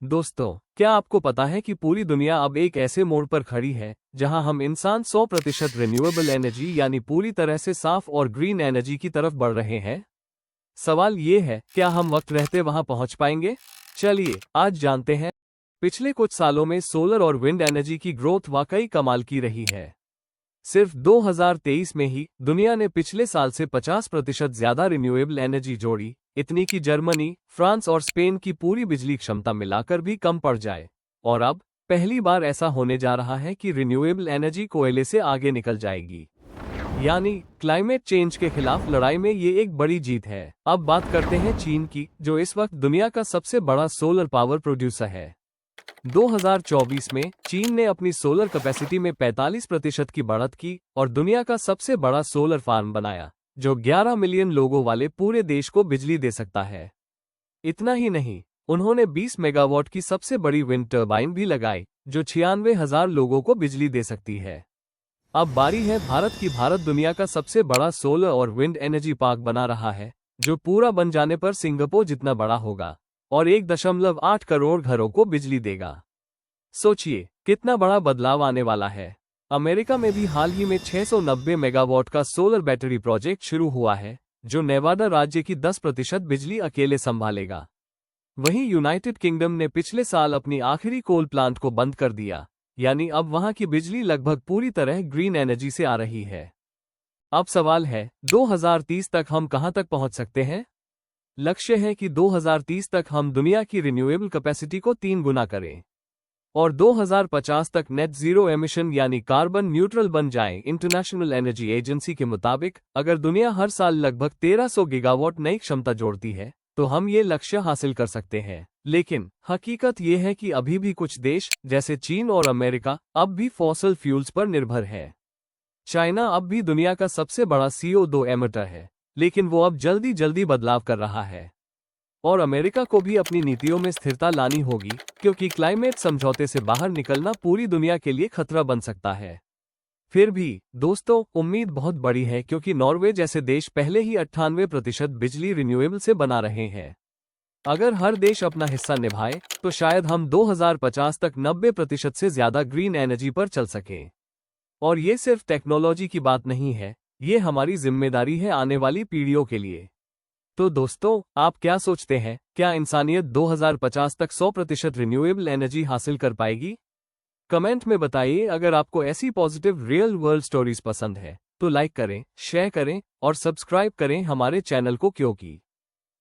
दोस्तों, क्या आपको पता है कि पूरी दुनिया अब एक ऐसे मोड़ पर खड़ी है जहां हम इंसान 100% रिन्यूएबल एनर्जी यानी पूरी तरह से साफ और ग्रीन एनर्जी की तरफ बढ़ रहे हैं? सवाल ये है, क्या हम वक्त रहते वहां पहुंच पाएंगे? चलिए आज जानते हैं। पिछले कुछ सालों में सोलर और विंड एनर्जी की ग्रोथ वाकई कमाल की रही है। सिर्फ 2023 में ही दुनिया ने पिछले साल से 50% ज्यादा रिन्यूएबल एनर्जी जोड़ी, इतनी कि जर्मनी, फ्रांस और स्पेन की पूरी बिजली क्षमता मिलाकर भी कम पड़ जाए। और अब पहली बार ऐसा होने जा रहा है कि रिन्यूएबल एनर्जी कोयले से आगे निकल जाएगी। यानी क्लाइमेट चेंज के खिलाफ लड़ाई में ये एक बड़ी जीत है। अब बात करते हैं चीन की, जो इस वक्त दुनिया का सबसे बड़ा सोलर पावर प्रोड्यूसर है। 2024 में चीन ने अपनी सोलर कैपेसिटी में 45% की बढ़त की और दुनिया का सबसे बड़ा सोलर फार्म बनाया, जो 11 मिलियन लोगों वाले पूरे देश को बिजली दे सकता है। इतना ही नहीं, उन्होंने 20 मेगावाट की सबसे बड़ी विंड टर्बाइन भी लगाई, जो 96,000 लोगों को बिजली दे सकती है। अब बारी है भारत की। भारत दुनिया का सबसे बड़ा सोलर और विंड एनर्जी पार्क बना रहा है, जो पूरा बन जाने पर सिंगापुर जितना बड़ा होगा और 1.8 करोड़ घरों को बिजली देगा। सोचिए कितना बड़ा बदलाव आने वाला है। अमेरिका में भी हाल ही में 690 मेगावाट का सोलर बैटरी प्रोजेक्ट शुरू हुआ है, जो नेवाडा राज्य की 10% बिजली अकेले संभालेगा। वहीं यूनाइटेड किंगडम ने पिछले साल अपनी आखिरी कोल प्लांट को बंद कर दिया, यानी अब वहां की बिजली लगभग पूरी तरह ग्रीन एनर्जी से आ रही है। अब सवाल है, 2030 तक हम कहां तक पहुंच सकते हैं? लक्ष्य है कि 2030 तक हम दुनिया की रिन्यूएबल कैपेसिटी को 3 गुना करें और 2050 तक नेट जीरो एमिशन यानी कार्बन न्यूट्रल बन जाएं। इंटरनेशनल एनर्जी एजेंसी के मुताबिक अगर दुनिया हर साल लगभग 1300 गीगावाट नई क्षमता जोड़ती है तो हम ये लक्ष्य हासिल कर सकते हैं। लेकिन हकीकत ये है कि अभी भी कुछ देश जैसे चीन और अमेरिका अब भी फॉसिल फ्यूल्स पर निर्भर है। चाइना अब भी दुनिया का सबसे बड़ा CO2 एमिटर है, लेकिन वो अब जल्दी जल्दी बदलाव कर रहा है। और अमेरिका को भी अपनी नीतियों में स्थिरता लानी होगी, क्योंकि क्लाइमेट समझौते से बाहर निकलना पूरी दुनिया के लिए खतरा बन सकता है। फिर भी दोस्तों, उम्मीद बहुत बड़ी है, क्योंकि नॉर्वे जैसे देश पहले ही 98% बिजली रिन्यूएबल से बना रहे हैं। अगर हर देश अपना हिस्सा निभाए तो शायद हम 2050 तक 90% से ज्यादा ग्रीन एनर्जी पर चल सकें। और ये सिर्फ टेक्नोलॉजी की बात नहीं है, ये हमारी जिम्मेदारी है आने वाली पीढ़ियों के लिए। तो दोस्तों, आप क्या सोचते हैं, क्या इंसानियत 2050 तक 100% रिन्यूएबल एनर्जी हासिल कर पाएगी? कमेंट में बताइए। अगर आपको ऐसी पॉजिटिव रियल वर्ल्ड स्टोरीज पसंद है तो लाइक करें, शेयर करें और सब्सक्राइब करें हमारे चैनल को, क्योंकि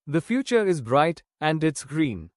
the future is bright and it's green.